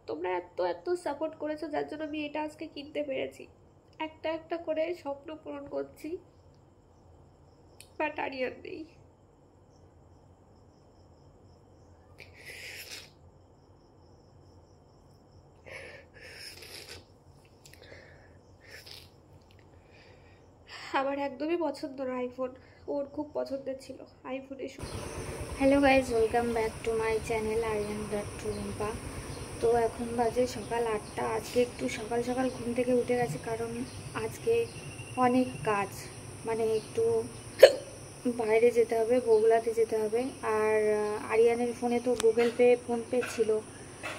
তোমরা এত এত সাপোর্ট করেছো যার জন্য আমি এটা আজকে কিনতে পেরেছি। একটা একটা করে স্বপ্ন পূরণ করছি, বাট আরিয়ান নেই। আমার একদমই পছন্দ না আইফোন, ওর খুব পছন্দের ছিল আইফোনে। Hello guys, welcome back to my channel Aryan blog to Rumpa. তো এখন বাজে সকাল 8টা। আজকে একটু সকাল সকাল ঘুম থেকে উঠে গেছে, কারণ আজকে অনেক কাজ, মানে একটু বাইরে যেতে হবে, বগুলাতে যেতে হবে। আর আরিয়ানের ফোনে তো গুগল পে, ফোনপে ছিল,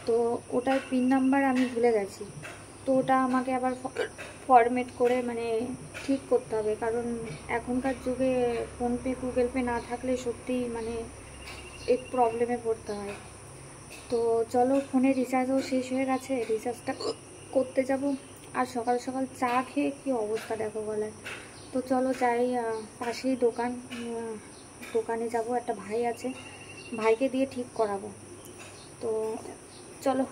তো ওটার পিন নাম্বার আমি ভুলে গেছি। তো ওটা আমাকে আবার ফরম্যাট করে মানে ঠিক করতে হবে, কারণ এখনকার যুগে ফোনপে গুগল পে না থাকলে সত্যি মানে এক প্রবলেমে পড়তে হয়। তো চলো, ফোনে রিচার্জও শেষ হয়ে গেছে, রিচার্জটা করতে যাব। আর সকাল সকাল চা খেয়ে কী অবস্থা দেখো গলায়। তো চলো যাই, পাশেই দোকান, দোকানে যাব। একটা ভাই আছে, ভাইকে দিয়ে ঠিক করাবো। তো চলো।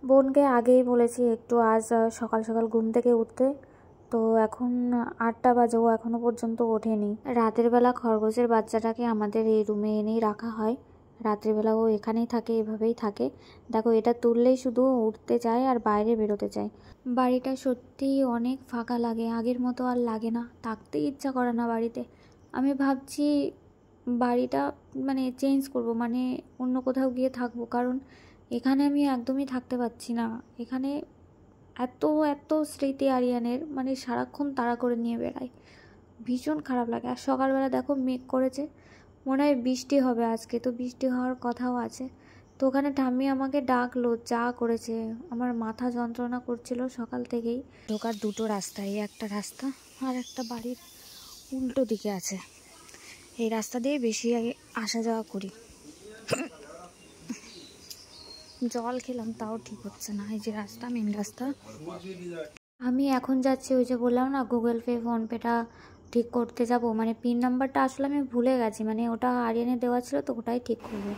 বোনকে আগেই বলেছি একটু আজ সকাল সকাল ঘুম থেকে উঠতে। তো এখন 8টা বাজে, ও এখনও পর্যন্ত ওঠেনি। রাতের বেলা খরগোশের বাচ্চাটাকে আমাদের এই রুমে এনেই রাখা হয়। রাত্রিবেলা ও এখানেই থাকে, এভাবেই থাকে। দেখো, এটা তুললেই শুধু উঠতে চায় আর বাইরে বেরোতে চায়। বাড়িটা সত্যিই অনেক ফাঁকা লাগে, আগের মতো আর লাগে না, থাকতেই ইচ্ছা করে না বাড়িতে। আমি ভাবছি বাড়িটা মানে চেঞ্জ করব, মানে অন্য কোথাও গিয়ে থাকবো, কারণ এখানে আমি একদমই থাকতে পারছি না। এখানে এত এত স্মৃতি আরিয়ানের, মানে সারাক্ষণ তাড়া করে নিয়ে বেড়ায়, ভীষণ খারাপ লাগে। আর সকালবেলা দেখো মেঘ করেছে, মনে হয় বৃষ্টি হবে আজকে, তো বৃষ্টি হওয়ার কথাও আছে। তো ওখানে ঠাম্মি আমাকে ডাকলো, যা করেছে, আমার মাথা যন্ত্রণা করছিল সকাল থেকেই। ঢোকার দুটো রাস্তা, এই একটা রাস্তা আর একটা বাড়ির উল্টো দিকে আছে। এই রাস্তা দিয়ে বেশি আসা যাওয়া করি। জল খেলাম তাও ঠিক হচ্ছে না, এই যে রাস্তা, মেন রাস্তা। আমি এখন যাচ্ছি, ওই যে বললাম না গুগল পে ফোনপেটা ঠিক করতে যাব, মানে পিন নাম্বারটা আসলে আমি ভুলে গেছি, মানে ওটা আরিয়ানে দেওয়া ছিল, তো ওটাই ঠিক করবো।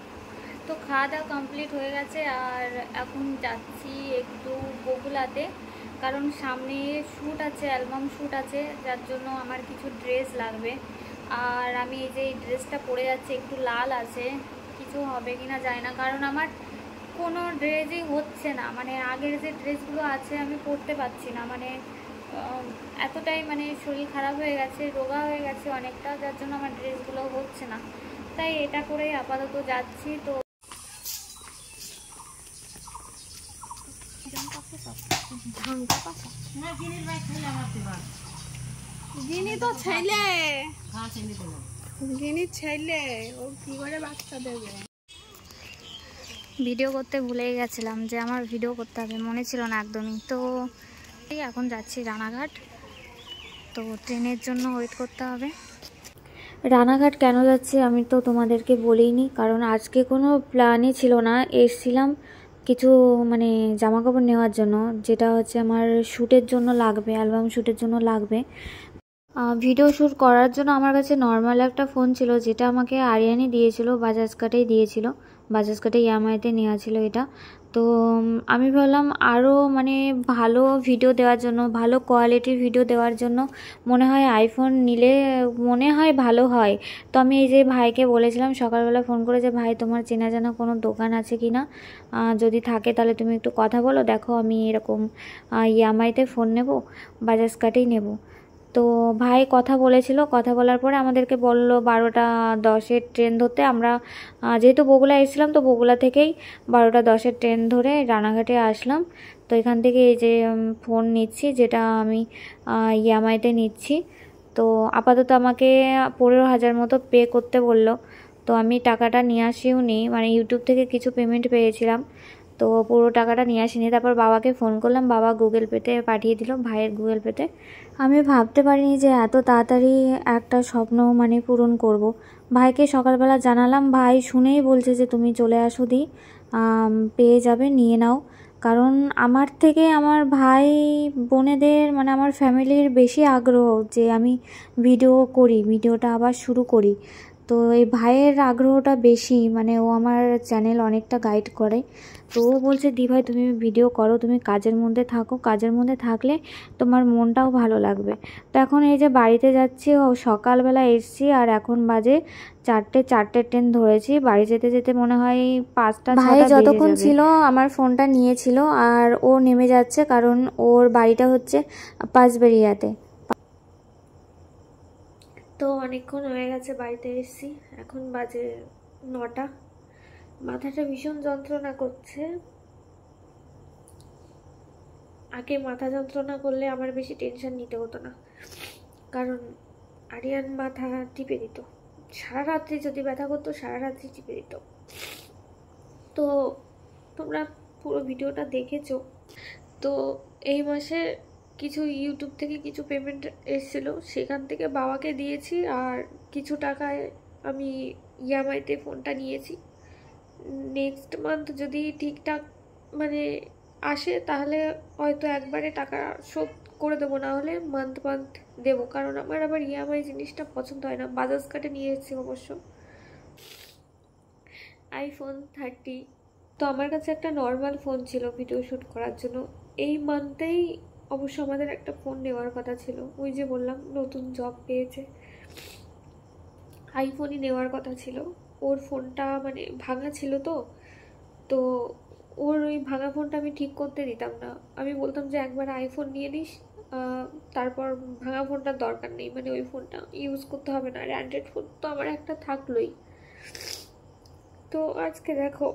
তো খাওয়া দাওয়া কমপ্লিট হয়ে গেছে, আর এখন যাচ্ছি একটু বগুলাতে, কারণ সামনে শ্যুট আছে, অ্যালবাম শ্যুট আছে, যার জন্য আমার কিছু ড্রেস লাগবে। আর আমি এই যে এই ড্রেসটা পরে যাচ্ছি, একটু লাল আছে, কিছু হবে কি না জানি না, কারণ আমার কোনো ড্রেসই হচ্ছে না, মানে আগের যে ড্রেসগুলো আছে আমি পরতে পারছি না, মানে এতটাই মানে শরীর খারাপ হয়ে গেছে, রোগা হয়ে গেছে অনেকটা, যার জন্য আমার ড্রেসগুলো হচ্ছে না, তাই এটা করেই আপাতত যাচ্ছি। তো জিনি তো ছেলে, জিনি ছেলে, ও কি করে বাচ্চা দেবে। ভিডিও করতে ভুলেই গেছিলাম যে আমার ভিডিও করতে হবে, মনে ছিল না একদমই। তো এখন যাচ্ছি রানাঘাট, তো ট্রেনের জন্য ওয়েট করতে হবে। রানাঘাট কেন যাচ্ছি আমি তো তোমাদেরকে বলিনি, কারণ আজকে কোনো প্ল্যানই ছিল না। এসছিলাম কিছু মানে জামাকাপড় নেওয়ার জন্য, যেটা হচ্ছে আমার শ্যুটের জন্য লাগবে, অ্যালবাম শ্যুটের জন্য লাগবে। ভিডিও শ্যুট করার জন্য আমার কাছে নর্মাল একটা ফোন ছিল, যেটা আমাকে আরিয়ানি দিয়েছিল, বাজাজ কার্টেই দিয়েছিল, বাজাজ কার্টে ইএমআইতে নেওয়া ছিল এটা। তো আমি ভাবলাম আরও মানে ভালো ভিডিও দেওয়ার জন্য, ভালো কোয়ালিটির ভিডিও দেওয়ার জন্য মনে হয় আইফোন নিলে মনে হয় ভালো হয়। তো আমি এই যে ভাইকে বলেছিলাম সকালবেলা ফোন করে, যে ভাই তোমার চেনা জানা কোনো দোকান আছে কি না, যদি থাকে তাহলে তুমি একটু কথা বলো, দেখো আমি এরকম ইএমআইতে ফোন নেব, বাজাজ কার্টেই নেব। তো ভাই কথা বলেছিল, কথা বলার পরে আমাদেরকে বললো 12:10-এর ট্রেন ধরতে। আমরা যেহেতু বগুলা এসেছিলাম, তো বগুলা থেকেই 12:10-এর ট্রেন ধরে রানাঘাটে আসলাম। তো এখান থেকে এই যে ফোন নিচ্ছি, যেটা আমি ইএমআইতে নিচ্ছি। তো আপাতত আমাকে 15,000 মতো পে করতে বললো। তো আমি টাকাটা নিয়ে আসিও নি, মানে ইউটিউব থেকে কিছু পেমেন্ট পেয়েছিলাম, তো পুরো টাকাটা নিয়ে আসিনি। তারপর বাবাকে ফোন করলাম, বাবা গুগল পেতে পাঠিয়ে দিল, ভাইয়ের গুগল পেতে। আমি ভাবতে পারিনি যে এত তাড়াতাড়ি একটা স্বপ্ন মানে পূরণ করব। ভাইকে সকালবেলা জানালাম, ভাই শুনেই বলছে যে তুমি চলে আসো দি, পেয়ে যাবে, নিয়ে নাও। কারণ আমার থেকে আমার ভাই বোনেদের মানে আমার ফ্যামিলির বেশি আগ্রহ যে আমি ভিডিও করি, ভিডিওটা আবার শুরু করি। তো এই ভাইয়ের আগ্রহটা বেশি, মানে ও আমার চ্যানেল অনেকটা গাইড করে। তো ও বলছে দি ভাই তুমি ভিডিও করো, তুমি কাজের মধ্যে থাকো, কাজের মধ্যে থাকলে তোমার মনটাও ভালো লাগবে। তো এখন এই যে বাড়িতে যাচ্ছি, ও সকালবেলা এসছি আর এখন বাজে 4টে ট্রেন ধরেছি। বাড়ি যেতে যেতে মনে হয় 5টা 6টা। ভাই যতক্ষণ ছিল আমার ফোনটা নিয়েছিল আর ও নেমে যাচ্ছে, কারণ ওর বাড়িটা হচ্ছে পাঁচবেড়িয়াতে। তো অনেকক্ষণ হয়ে গেছে বাড়িতে এসেছি, এখন বাজে 9টা। মাথাটা ভীষণ যন্ত্রণা করছে। আগে মাথা যন্ত্রণা করলে আমার বেশি টেনশন নিতে হতো না, কারণ আরিয়ান মাথা টিপে দিত। সারা রাত্রি যদি ব্যথা করতো সারা রাত্রি টিপে দিত। তো তোমরা পুরো ভিডিওটা দেখেছো। তো এই মাসে কিছু ইউটিউব থেকে কিছু পেমেন্ট এসেছিলো, সেখান থেকে বাবাকে দিয়েছি, আর কিছু টাকায় আমি ইএমআইতে ফোনটা নিয়েছি। নেক্সট মান্থ যদি ঠিকঠাক মানে আসে তাহলে হয়তো একবারে টাকা শোধ করে দেবো, না হলে মান্থ মান্থ দেবো, কারণ আমার আবার ইএমআই জিনিসটা পছন্দ হয় না। বাজাজ কার্ডে নিয়ে এসেছি অবশ্য iPhone 30। তো আমার কাছে একটা নর্মাল ফোন ছিল ভিডিও শ্যুট করার জন্য। এই মান্থেই অবশ্য আমাদের একটা ফোন নেওয়ার কথা ছিল, ওই যে বললাম নতুন জব পেয়েছে, আইফোনই নেওয়ার কথা ছিল। ওর ফোনটা মানে ভাঙা ছিল, তো তো ওর ওই ভাঙা ফোনটা আমি ঠিক করতে দিতাম না। আমি বলতাম যে একবার আইফোন নিয়ে নিস, তারপর ভাঙা ফোনটার দরকার নেই, মানে ওই ফোনটা ইউজ করতে হবে না। আর অ্যান্ড্রয়েড ফোন তো আমার একটা থাকলোই। তো আজকে দেখো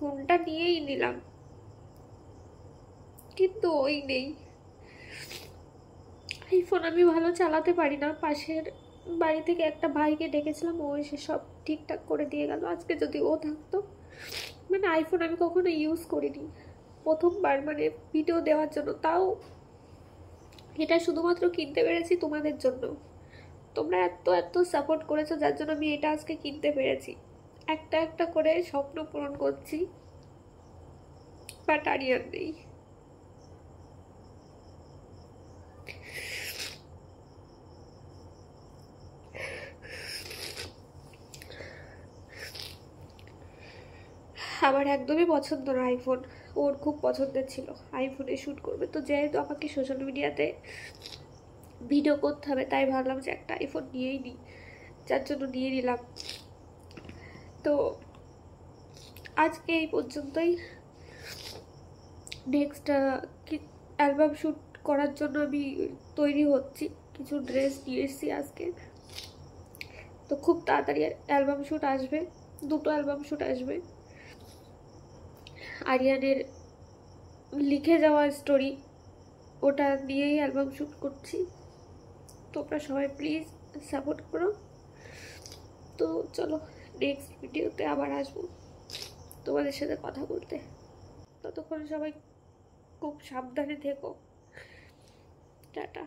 ফোনটা নিয়েই নিলাম, কিন্তু ওই নেই আইফোন। আমি ভালো চালাতে পারি না। পাশের বাড়ি থেকে একটা ভাইকে ডেকেছিলাম, ও এসে সব ঠিকঠাক করে দিয়ে গেল। আজকে যদি ও থাকতো, মানে আইফোন আমি কখনো ইউজ করিনি, প্রথমবার মানে ভিডিও দেওয়ার জন্য। তাও এটা শুধুমাত্র কিনতে পেরেছি তোমাদের জন্য। তোমরা এত এত সাপোর্ট করেছো, যার জন্য আমি এটা আজকে কিনতে পেরেছি। একটা একটা করে স্বপ্ন পূরণ করছি, বাট আরিয়ান নেই। আমার একদমই পছন্দ না আইফোন, ওর খুব পছন্দের ছিল আইফোনে শ্যুট করবে। তো যেহেতু আমাকে সোশ্যাল মিডিয়াতে ভিডিও করতে হবে, তাই ভাবলাম যে একটা আইফোন নিয়েই নিই, যার জন্য নিয়ে নিলাম। তো আজকে এই পর্যন্তই। নেক্সট অ্যালবাম শ্যুট করার জন্য আমি তৈরি হচ্ছি, কিছু ড্রেস নিয়ে এসেছি আজকে। তো খুব তাড়াতাড়ি অ্যালবাম শ্যুট আসবে, 2টো অ্যালবাম শ্যুট আসবে। আরিয়ানের লিখে যাওয়া স্টোরি, ওটা নিয়েই অ্যালবাম শ্যুট করছি। তোমরা সবাই প্লিজ সাপোর্ট করো। তো চলো নেক্সট ভিডিওতে আবার আসবো তোমাদের সাথে কথা বলতে। ততক্ষণ সবাই খুব সাবধানে থেকো। টাটা।